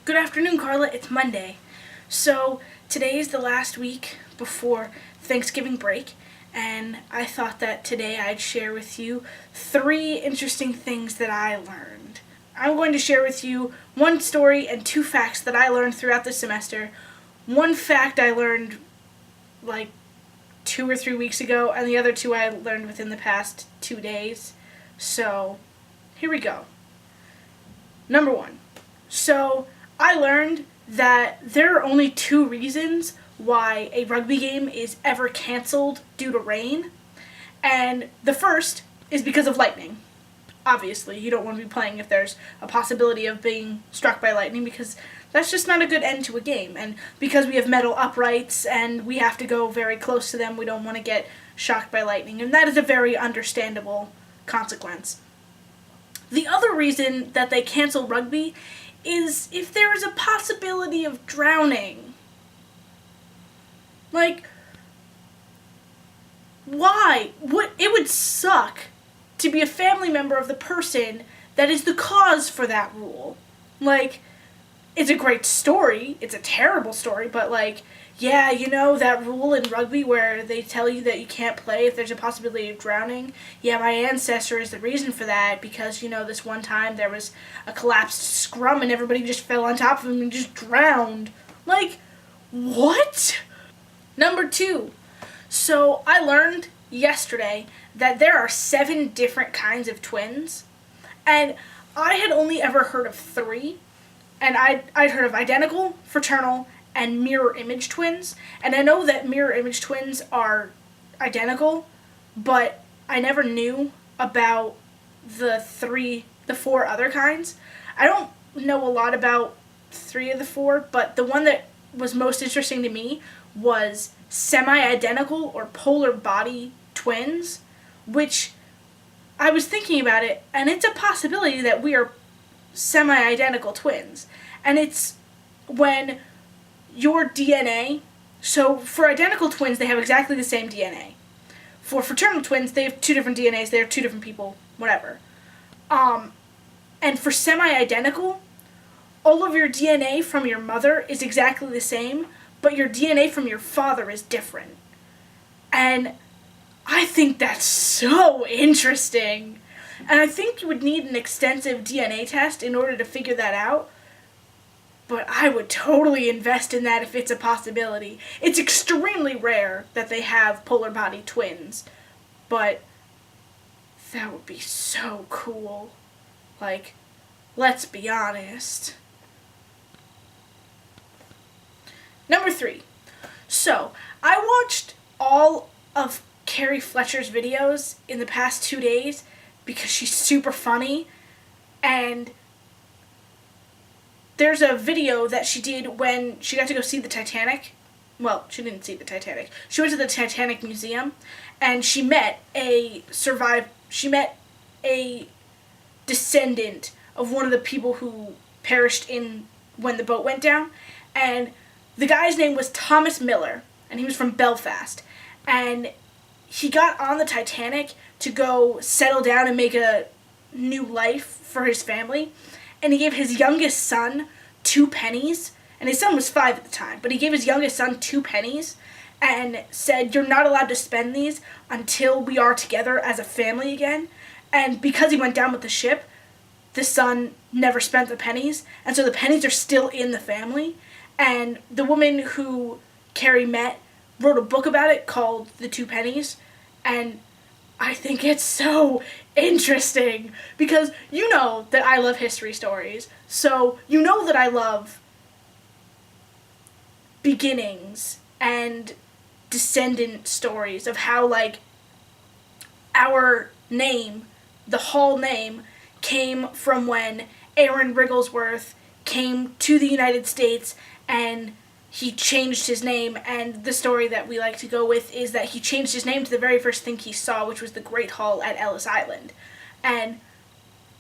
Good afternoon, Carla. It's Monday. So today is the last week before Thanksgiving break, and I thought that today I'd share with you 3 interesting things that I learned. I'm going to share with you 1 story and 2 facts that I learned throughout the semester. 1 fact I learned like 2 or 3 weeks ago, and the other 2 I learned within the past 2 days. So here we go. Number 1. So I learned that there are only 2 reasons why a rugby game is ever canceled due to rain. And the first is because of lightning. Obviously, you don't want to be playing if there's a possibility of being struck by lightning, because that's just not a good end to a game. And because we have metal uprights and we have to go very close to them, we don't want to get shocked by lightning. And that is a very understandable consequence. The other reason that they cancel rugby is if there is a possibility of drowning. Like, why? It would suck to be a family member of the person that is the cause for that rule. Like, it's a great story. It's a terrible story, but like, yeah, you know that rule in rugby where they tell you that you can't play if there's a possibility of drowning? Yeah, my ancestor is the reason for that because, you know, this one time there was a collapsed scrum and everybody just fell on top of him and just drowned. Like, what? Number 2. So I learned yesterday that there are 7 different kinds of twins, and I had only ever heard of 3, and I'd heard of identical, fraternal, and mirror image twins. And I know that mirror image twins are identical, but I never knew about the 4 other kinds. I don't know a lot about 3 of the 4, but the one that was most interesting to me was semi-identical or polar body twins, which I was thinking about it, and it's a possibility that we are semi-identical twins. And it's when your DNA, so for identical twins, they have exactly the same DNA. For fraternal twins, they have 2 different DNAs, they are 2 different people, whatever. And for semi-identical, all of your DNA from your mother is exactly the same, but your DNA from your father is different. And I think that's so interesting. And I think you would need an extensive DNA test in order to figure that out. But I would totally invest in that if it's a possibility. It's extremely rare that they have polar body twins, but that would be so cool. Like, let's be honest. Number 3. So, I watched all of Carrie Fletcher's videos in the past 2 days because she's super funny, and there's a video that she did when she got to go see the Titanic. Well, she didn't see the Titanic. She went to the Titanic Museum, and she met a descendant of one of the people who perished when the boat went down. And the guy's name was Thomas Miller, and he was from Belfast. And he got on the Titanic to go settle down and make a new life for his family. And he gave his youngest son 2 pennies, and his son was 5 at the time, but he gave his youngest son 2 pennies and said, "You're not allowed to spend these until we are together as a family again." And because he went down with the ship, the son never spent the pennies, and so the pennies are still in the family. And the woman who Carrie met wrote a book about it called The 2 Pennies, and I think it's so interesting because you know that I love history stories. So you know that I love beginnings and descendant stories of how, like, our name, the Hall name, came from when Aaron Wigglesworth came to the United States and he changed his name, and the story that we like to go with is that he changed his name to the very first thing he saw, which was the Great Hall at Ellis Island. And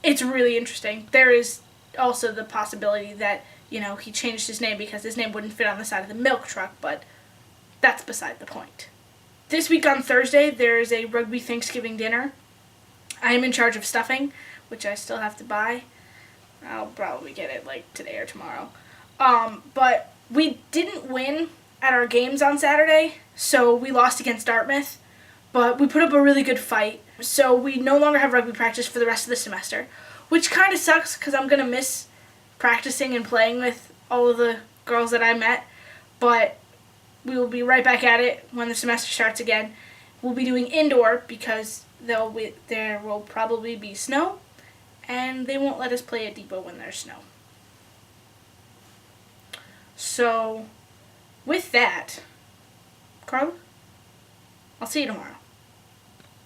it's really interesting. There is also the possibility that, you know, he changed his name because his name wouldn't fit on the side of the milk truck, but that's beside the point. This week on Thursday, there is a rugby Thanksgiving dinner. I am in charge of stuffing, which I still have to buy. I'll probably get it like today or tomorrow. But we didn't win at our games on Saturday, so we lost against Dartmouth. But we put up a really good fight, so we no longer have rugby practice for the rest of the semester, which kind of sucks because I'm going to miss practicing and playing with all of the girls that I met. But we will be right back at it when the semester starts again. We'll be doing indoor because there will probably be snow, and they won't let us play at Depot when there's snow. So, with that, Carla, I'll see you tomorrow.